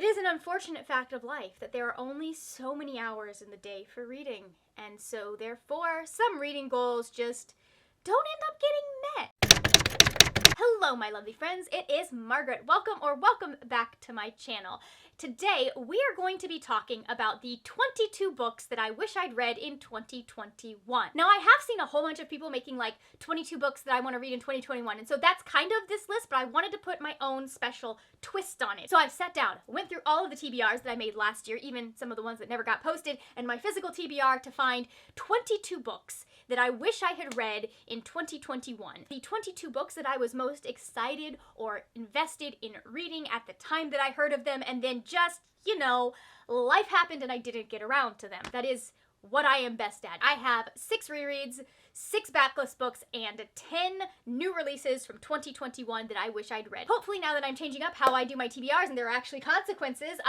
It is an unfortunate fact of life that there are only so many hours in the day for reading, and so therefore some reading goals just don't end up getting met. Hello my lovely friends, it is Margaret. Welcome back to my channel. Today we are going to be talking about the 22 books that I wish I'd read in 2021. Now I have seen a whole bunch of people making like 22 books that I want to read in 2021, and so that's kind of this list, but I wanted to put my own special twist on it. So I've sat down, went through all of the TBRs that I made last year, even some of the ones that never got posted, and my physical TBR to find 22 books that I wish I had read in 2021. The 22 books that I was most excited or invested in reading at the time that I heard of them, and then just, you know, life happened and I didn't get around to them. That is what I am best at. I have 6 rereads, 6 backlist books, and 10 new releases from 2021 that I wish I'd read. Hopefully now that I'm changing up how I do my TBRs and there are actually consequences,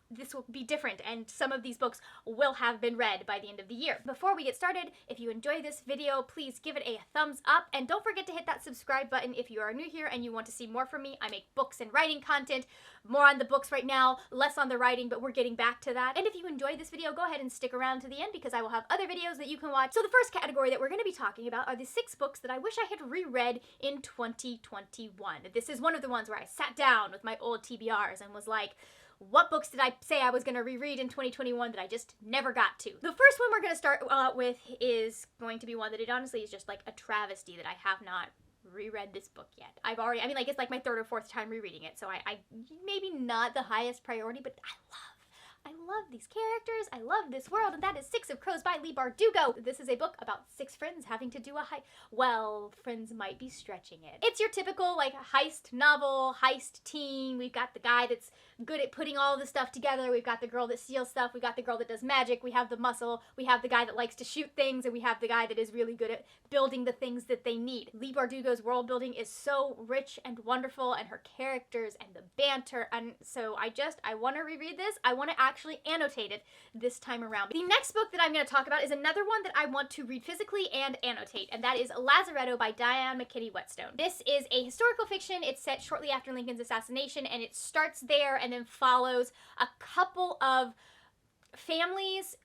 this will be different and some of these books will have been read by the end of the year. Before we get started, if you enjoy this video, please give it a thumbs up and don't forget to hit that subscribe button if you are new here and you want to see more from me. I make books and writing content, more on the books right now, less on the writing, but we're getting back to that. And if you enjoyed this video, go ahead and stick around to the end because I will have other videos that you can watch. So the first category that we're going to be talking about are the 6 books that I wish I had reread in 2021. This is one of the ones where I sat down with my old TBRs and was like, what books did I say I was going to reread in 2021 that I just never got to? The first one we're going to start with is going to be one that it honestly is just like a travesty that I have not reread this book yet. It's like my 3rd or 4th time rereading it, so I maybe not the highest priority, but I love these characters, I love this world, and that is 6 of Crows by Leigh Bardugo. This is a book about 6 friends having to do a well, friends might be stretching it. It's your typical, like, heist novel, heist team. We've got the guy that's good at putting all of the stuff together, we've got the girl that steals stuff, we've got the girl that does magic, we have the muscle, we have the guy that likes to shoot things, and we have the guy that is really good at building the things that they need. Leigh Bardugo's world building is so rich and wonderful, and her characters and the banter, and so I want to reread this. I want to actually annotate it this time around. The next book that I'm going to talk about is another one that I want to read physically and annotate, and that is Lazaretto by Diane McKinney Whetstone. This is a historical fiction. It's set shortly after Lincoln's assassination, and it starts there and then follows a couple of families.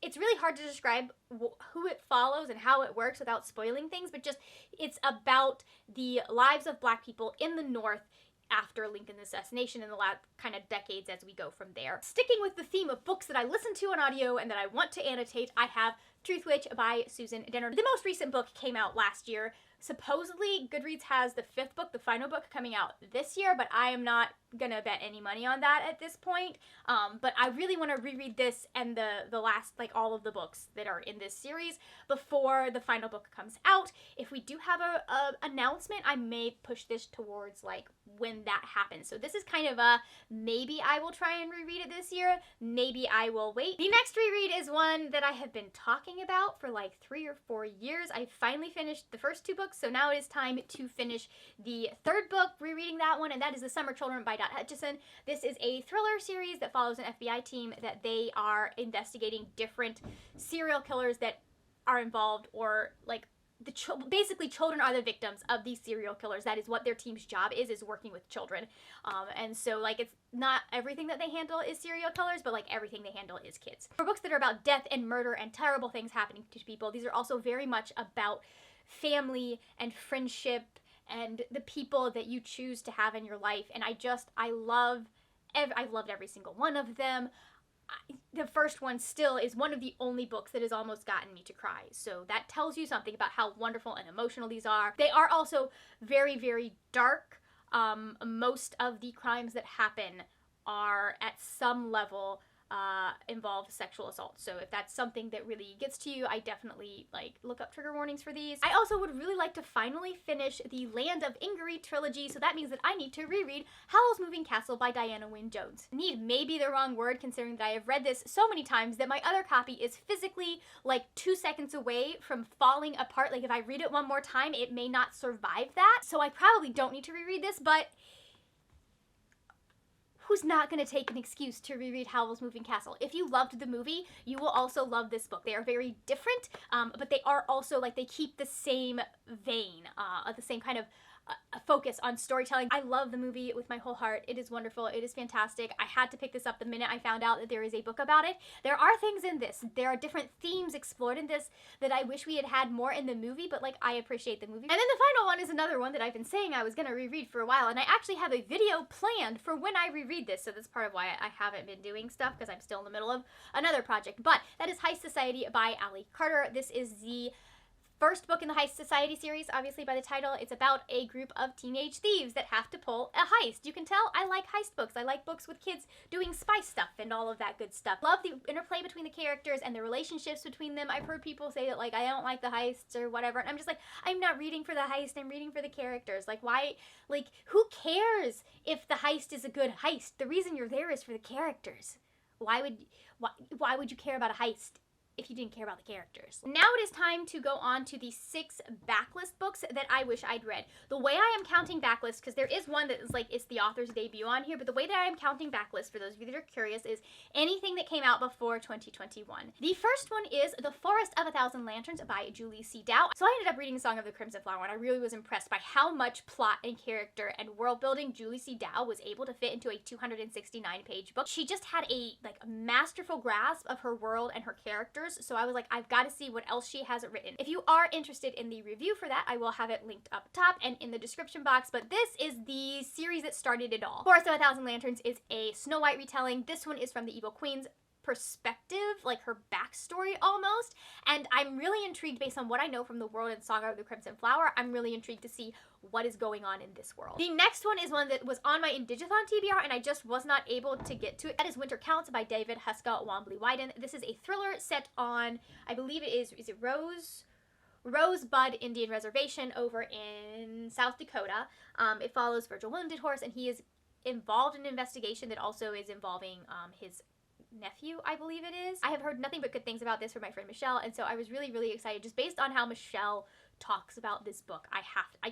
It's really hard to describe who it follows and how it works without spoiling things, but just it's about the lives of Black people in the North after Lincoln's assassination in the last kind of decades as we go from there. Sticking with the theme of books that I listen to on audio and that I want to annotate, I have Truth Witch by Susan Dennard. The most recent book came out last year. Supposedly, Goodreads has the 5th book, the final book, coming out this year, but I am not gonna bet any money on that at this point. But I really want to reread this and the last, like, all of the books that are in this series before the final book comes out. If we do have a announcement, I may push this towards, like, when that happens. So this is kind of a, maybe I will try and reread it this year, maybe I will wait. The next reread is one that I have been talking about for like 3 or 4 years. I finally finished the first 2 books, so now it is time to finish the 3rd book, rereading that one, and that is The Summer Children by Dot Hutchison. This is a thriller series that follows an FBI team that they are investigating different serial killers that are involved, or like basically children are the victims of these serial killers. That is what their team's job is working with children. And so, like, it's not everything that they handle is serial killers, but like everything they handle is kids. For books that are about death and murder and terrible things happening to people, these are also very much about family and friendship and the people that you choose to have in your life. And I loved every single one of them. The first one still is one of the only books that has almost gotten me to cry. So that tells you something about how wonderful and emotional these are. They are also very, very dark. Most of the crimes that happen are at some level involve sexual assault. So if that's something that really gets to you, I definitely look up trigger warnings for these. I also would really like to finally finish the Land of Ingary trilogy, so that means that I need to reread Howl's Moving Castle by Diana Wynne Jones. Need may be the wrong word considering that I have read this so many times that my other copy is physically like 2 seconds away from falling apart. Like if I read it one more time, it may not survive that. So I probably don't need to reread this, but who's not going to take an excuse to reread Howl's Moving Castle? If you loved the movie, you will also love this book. They are very different, but they are also, like, they keep the same vein, the same kind of a focus on storytelling. I love the movie with my whole heart. It is wonderful. It is fantastic. I had to pick this up the minute I found out that there is a book about it. There are things in this. There are different themes explored in this that I wish we had had more in the movie, but like I appreciate the movie. And then the final one is another one that I've been saying I was gonna reread for a while, and I actually have a video planned for when I reread this, so that's part of why I haven't been doing stuff, because I'm still in the middle of another project. But that is Heist Society by Ally Carter. This is the first book in the Heist Society series, obviously by the title. It's about a group of teenage thieves that have to pull a heist. You can tell I like heist books. I like books with kids doing spy stuff and all of that good stuff. Love the interplay between the characters and the relationships between them. I've heard people say that, like, I don't like the heists or whatever, and I'm just like, I'm not reading for the heist, I'm reading for the characters. Like, why, like, who cares if the heist is a good heist? The reason you're there is for the characters. Why would you care about a heist if you didn't care about the characters? Now it is time to go on to the 6 backlist books that I wish I'd read. The way I am counting backlist, because there is one that is like, it's the author's debut on here, but the way that I am counting backlist, for those of you that are curious, is anything that came out before 2021. The first one is The Forest of a Thousand Lanterns by Julie C. Dow. So I ended up reading Song of the Crimson Flower, and I really was impressed by how much plot and character and world building Julie C. Dow was able to fit into a 269-page book. She just had a masterful grasp of her world and her characters. So I was like, I've got to see what else she has written. If you are interested in the review for that, I will have it linked up top and in the description box, but this is the series that started it all. Forest of a Thousand Lanterns is a Snow White retelling. This one is from the Evil Queen's perspective, like her backstory almost, and I'm really intrigued based on what I know from the world in Song of the Crimson Flower. I'm really intrigued to see what is going on in this world. The next one is one that was on my Indigathon TBR and I just was not able to get to it. That is Winter Counts by David Huska Wombly-Wyden. This is a thriller set on, I believe it is it Rosebud Indian Reservation over in South Dakota. It follows Virgil Wounded Horse, and he is involved in an investigation that also is involving his nephew, I believe it is. I have heard nothing but good things about this from my friend Michelle, and so I was really, really excited just based on how Michelle talks about this book. I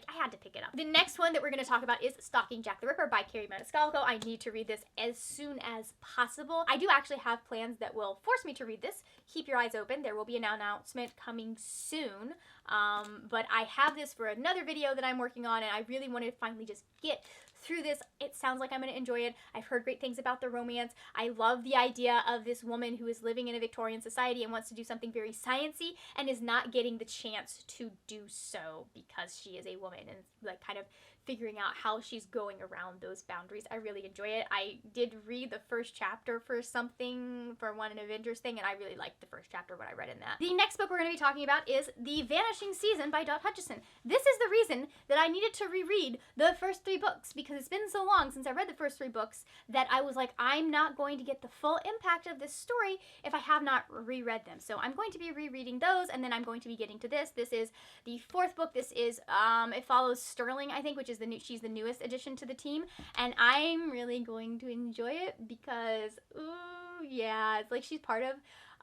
had to pick it up. The next one that we're going to talk about is Stalking Jack the Ripper by Carrie Maniscalco. I need to read this as soon as possible. I do actually have plans that will force me to read this. Keep your eyes open. There will be an announcement coming soon. But I have this for another video that I'm working on, and I really want to finally just get through this. It sounds like I'm going to enjoy it. I've heard great things about the romance. I love the idea of this woman who is living in a Victorian society and wants to do something very sciencey and is not getting the chance to do so because she is a woman, and like kind of figuring out how she's going around those boundaries. I really enjoy it. I did read the first chapter for an Avengers thing, and I really liked the first chapter when I read in that. The next book we're going to be talking about is The Vanishing Season by Dot Hutchison. This is the reason that I needed to reread the first 3 books, because it's been so long since I read the first 3 books that I was like, I'm not going to get the full impact of this story if I have not reread them. So I'm going to be rereading those, and then I'm going to be getting to this. This is the 4th book. This is, it follows Sterling, I think, which is she's the newest addition to the team, and I'm really going to enjoy it because, ooh, yeah, it's like she's part of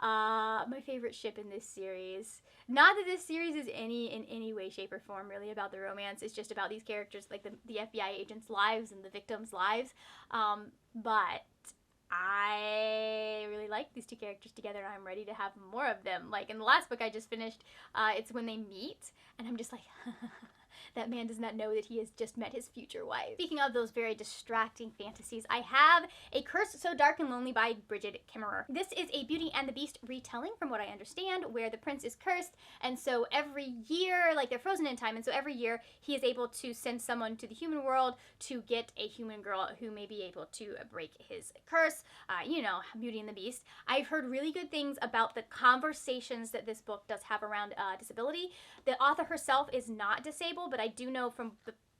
my favorite ship in this series. Not that this series is in any way, shape, or form really about the romance. It's just about these characters, like the FBI agents' lives and the victims' lives. But I really like these 2 characters together, and I'm ready to have more of them. Like in the last book I just finished, it's when they meet, and I'm just like, that man does not know that he has just met his future wife. Speaking of those very distracting fantasies, I have A Curse So Dark and Lonely by Bridget Kimmerer. This is a Beauty and the Beast retelling, from what I understand, where the prince is cursed, and so every year, like they're frozen in time, and so every year he is able to send someone to the human world to get a human girl who may be able to break his curse. You know, Beauty and the Beast. I've heard really good things about the conversations that this book does have around disability. The author herself is not disabled, but I do know from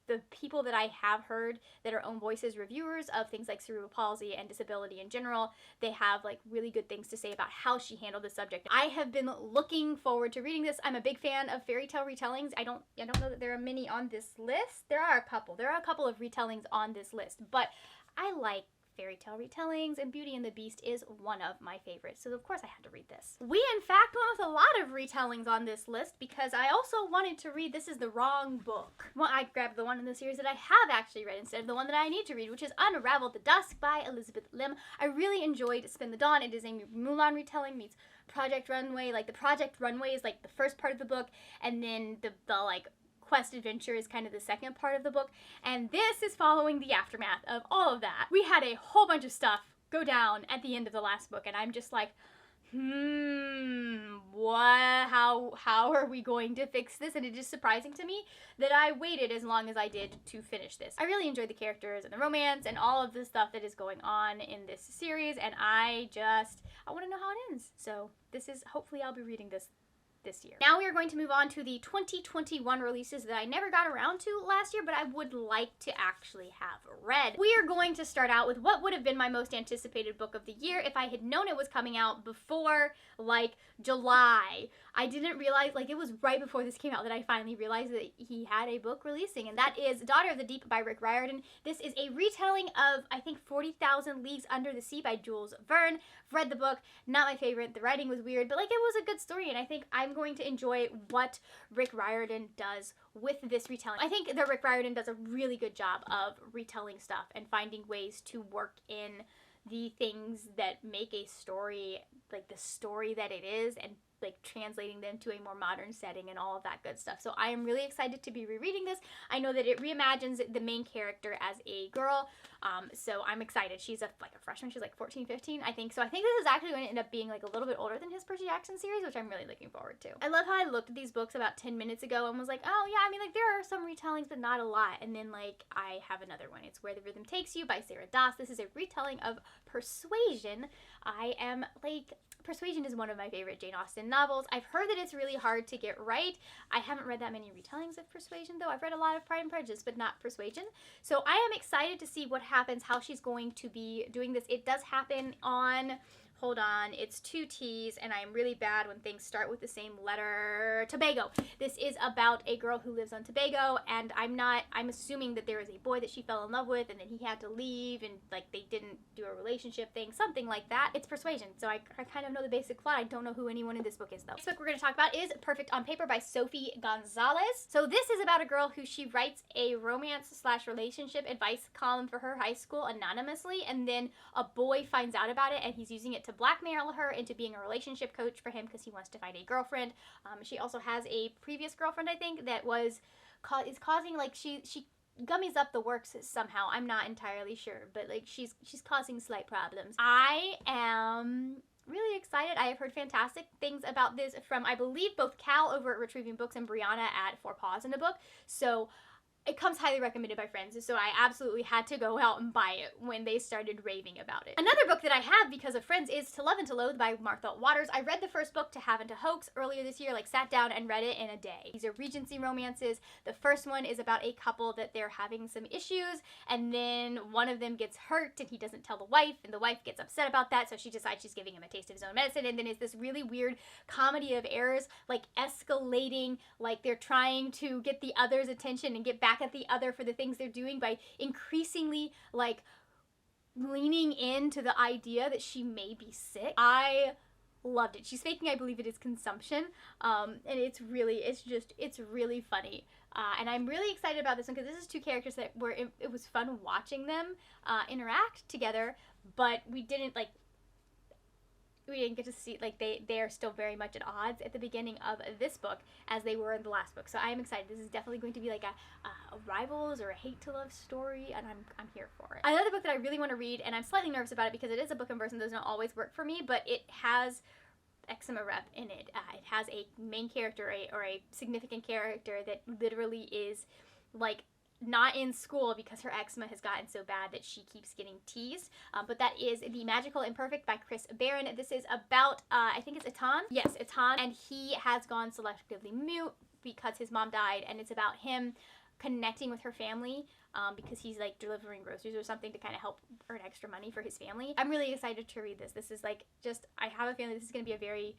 the people that I have heard that are Own Voices reviewers of things like cerebral palsy and disability in general, they have like really good things to say about how she handled the subject. I have been looking forward to reading this. I'm a big fan of fairy tale retellings. I don't know that there are many on this list. There are a couple of retellings on this list, but I like fairy tale retellings, and Beauty and the Beast is one of my favorites, so of course I had to read this. We in fact went with a lot of retellings on this list because I also wanted to read This Is the Wrong Book. Well, I grabbed the one in the series that I have actually read instead of the one that I need to read, which is Unravel the Dusk by Elizabeth Lim. I really enjoyed Spin the Dawn. It is a Mulan retelling meets Project Runway. Like the Project Runway is like the first part of the book, and then the like quest adventure is kind of the second part of the book, and this is following the aftermath of all of that. We had a whole bunch of stuff go down at the end of the last book, and I'm just like, what, how are we going to fix this? And it is surprising to me that I waited as long as I did to finish this. I really enjoyed the characters and the romance and all of the stuff that is going on in this series, and I want to know how it ends. So hopefully I'll be reading this year. Now we are going to move on to the 2021 releases that I never got around to last year, but I would like to actually have read. We are going to start out with what would have been my most anticipated book of the year if I had known it was coming out before, like, July. I didn't realize, like, it was right before this came out that I finally realized that he had a book releasing, and that is Daughter of the Deep by Rick Riordan. This is a retelling of, I think, 40,000 Leagues Under the Sea by Jules Verne. I've read the book, not my favorite. The writing was weird, but, like, it was a good story, and I think I'm going to enjoy what Rick Riordan does with this retelling. I think that Rick Riordan does a really good job of retelling stuff and finding ways to work in the things that make a story, like the story that it is, and like translating them to a more modern setting and all of that good stuff. So I am really excited to be rereading this. I know that it reimagines the main character as a girl, so I'm excited. She's like a freshman. She's like 14, 15, I think. So I think this is actually going to end up being like a little bit older than his Percy Jackson series, which I'm really looking forward to. I love how I looked at these books about 10 minutes ago and was like, oh yeah, I mean, like there are some retellings, but not a lot. And then like I have another one. It's Where the Rhythm Takes You by Sarah Doss. This is a retelling of Persuasion. Persuasion is one of my favorite Jane Austen novels. I've heard that it's really hard to get right. I haven't read that many retellings of Persuasion, though. I've read a lot of Pride and Prejudice, but not Persuasion. So I am excited to see what happens, how she's going to be doing this. It does happen on... Hold on, it's 2 T's, and I'm really bad when things start with the same letter. Tobago. This is about a girl who lives on Tobago, and I'm assuming that there is a boy that she fell in love with, and then he had to leave, and like they didn't do a relationship thing, something like that. It's Persuasion, so I kind of know the basic plot. I don't know who anyone in this book is, though. Next book we're going to talk about is Perfect on Paper by Sophie Gonzalez. So this is about a girl who she writes a romance/relationship advice column for her high school anonymously, and then a boy finds out about it, and he's using it to blackmail her into being a relationship coach for him because he wants to find a girlfriend. She also has a previous girlfriend, I think, that is causing, like, she gummies up the works somehow. I'm not entirely sure, but like she's causing slight problems. I am really excited. I have heard fantastic things about this from, I believe, both Cal over at Retrieving Books and Brianna at Four Paws in the Book. So it comes highly recommended by friends, so I absolutely had to go out and buy it when they started raving about it. Another book that I have because of friends is To Love and to Loathe by Martha Waters. I read the first book, To Have and to Hoax, earlier this year, like sat down and read it in a day. These are Regency romances. The first one is about a couple that they're having some issues, and then one of them gets hurt and he doesn't tell the wife, and the wife gets upset about that, so she decides she's giving him a taste of his own medicine, and then it's this really weird comedy of errors, like escalating, like they're trying to get the other's attention and get back at the other for the things they're doing by increasingly like leaning into the idea that she may be sick. I loved it. She's faking, I believe it is consumption, and it's really funny. And I'm really excited about this one because this is 2 characters that it was fun watching them interact together, but we didn't get to see, like, they are still very much at odds at the beginning of this book as they were in the last book. So I am excited. This is definitely going to be like a rivals or a hate to love story, and I'm here for it. Another book that I really want to read, and I'm slightly nervous about it because it is a book in verse and doesn't always work for me, but it has eczema rep in it. It has a main character or a significant character that literally is like not in school because her eczema has gotten so bad that she keeps getting teased. But that is The Magical Imperfect by Chris Barron. This is about, I think it's Etan. Yes, Etan. And he has gone selectively mute because his mom died, and it's about him connecting with her family because he's like delivering groceries or something to kind of help earn extra money for his family. I'm really excited to read this. This is like I have a feeling this is going to be a very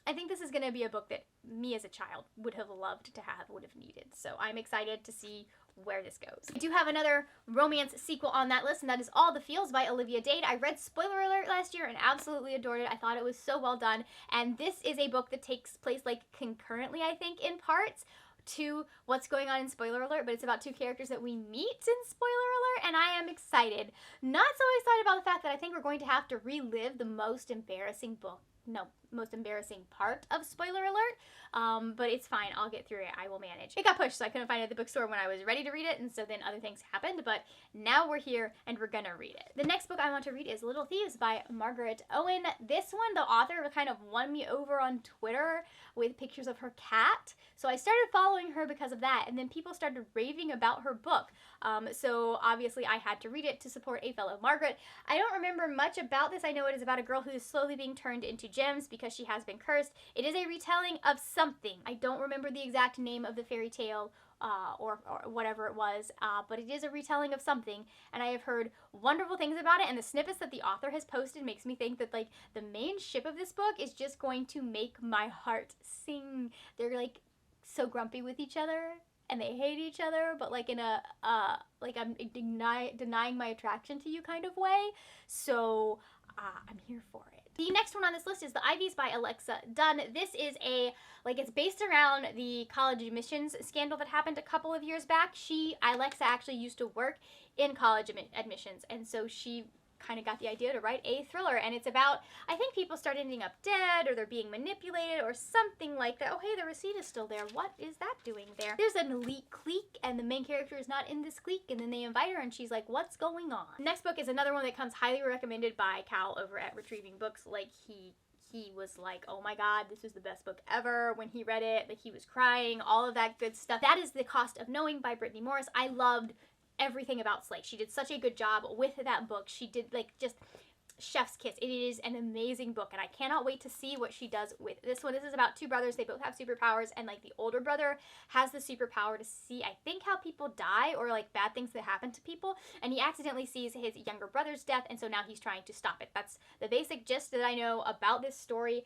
I think this is going to be a book that me as a child would have loved to have, would have needed. So I'm excited to see where this goes. I do have another romance sequel on that list, and that is All the Feels by Olivia Dade. I read Spoiler Alert last year and absolutely adored it. I thought it was so well done. And this is a book that takes place like concurrently, I think, in parts to what's going on in Spoiler Alert, but it's about 2 characters that we meet in Spoiler Alert, and I am excited. Not so excited about the fact that I think we're going to have to relive the most embarrassing book most embarrassing part of spoiler alert, but it's fine. I'll get through it. I will manage. It got pushed, so I couldn't find it at the bookstore when I was ready to read it, and so then other things happened, but now we're here and we're gonna read it. The next book I want to read is Little Thieves by Margaret Owen. This one, the author kind of won me over on Twitter with pictures of her cat, so I started following her because of that, and then people started raving about her book, so obviously I had to read it to support a fellow Margaret. I don't remember much about this. I know it is about a girl who is slowly being turned into gems because she has been cursed. It is a retelling of something. I don't remember the exact name of the fairy tale or whatever it was, but it is a retelling of something, and I have heard wonderful things about it, and the snippets that the author has posted makes me think that, like, the main ship of this book is just going to make my heart sing. They're, like, so grumpy with each other, and they hate each other, but, like, in a, like, I'm denying my attraction to you kind of way, so I'm here for it. The next one on this list is The Ivies by Alexa Dunn. This is it's based around the college admissions scandal that happened a couple of years back. Alexa actually used to work in college admissions, and so she kind of got the idea to write a thriller, and it's about, I think people start ending up dead, or they're being manipulated, or something like that. Oh, hey, the receipt is still there. What is that doing there? There's an elite clique, and the main character is not in this clique, and then they invite her, and she's like, what's going on? Next book is another one that comes highly recommended by Cal over at Retrieving Books. Like, he was like, oh my god, this was the best book ever when he read it. Like, he was crying, all of that good stuff. That is The Cost of Knowing by Brittany Morris. I loved everything about Slay. She did such a good job with that book. She did, like, just chef's kiss. It is an amazing book, and I cannot wait to see what she does with this one. This is about two brothers. They both have superpowers, and, like, the older brother has the superpower to see, I think, how people die, or, like, bad things that happen to people, and he accidentally sees his younger brother's death, and so now he's trying to stop it. That's the basic gist that I know about this story.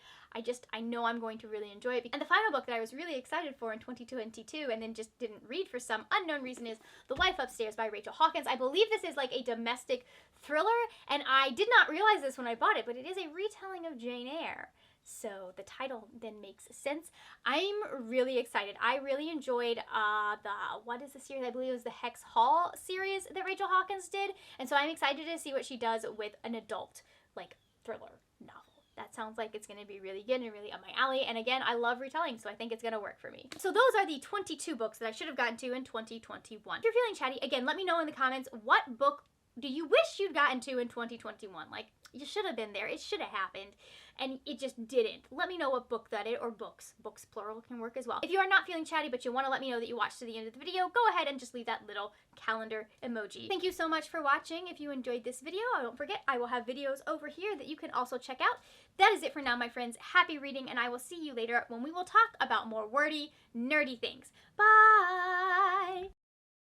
I know I'm going to really enjoy it. And the final book that I was really excited for in 2022 and then just didn't read for some unknown reason is The Wife Upstairs by Rachel Hawkins. I believe this is like a domestic thriller, and I did not realize this when I bought it, but it is a retelling of Jane Eyre. So the title then makes sense. I'm really excited. I really enjoyed what is the series? I believe it was the Hex Hall series that Rachel Hawkins did, and so I'm excited to see what she does with an adult, like, thriller novel. That sounds like it's going to be really good and really up my alley. And again, I love retelling, so I think it's going to work for me. So those are the 22 books that I should have gotten to in 2021. If you're feeling chatty, again, let me know in the comments, what book do you wish you'd gotten to in 2021? Like, you should have been there. It should have happened. And it just didn't. Let me know what book that is, or books. Books plural can work as well. If you are not feeling chatty, but you want to let me know that you watched to the end of the video, go ahead and just leave that little calendar emoji. Thank you so much for watching. If you enjoyed this video, don't forget, I will have videos over here that you can also check out. That is it for now, my friends. Happy reading, and I will see you later when we will talk about more wordy, nerdy things. Bye!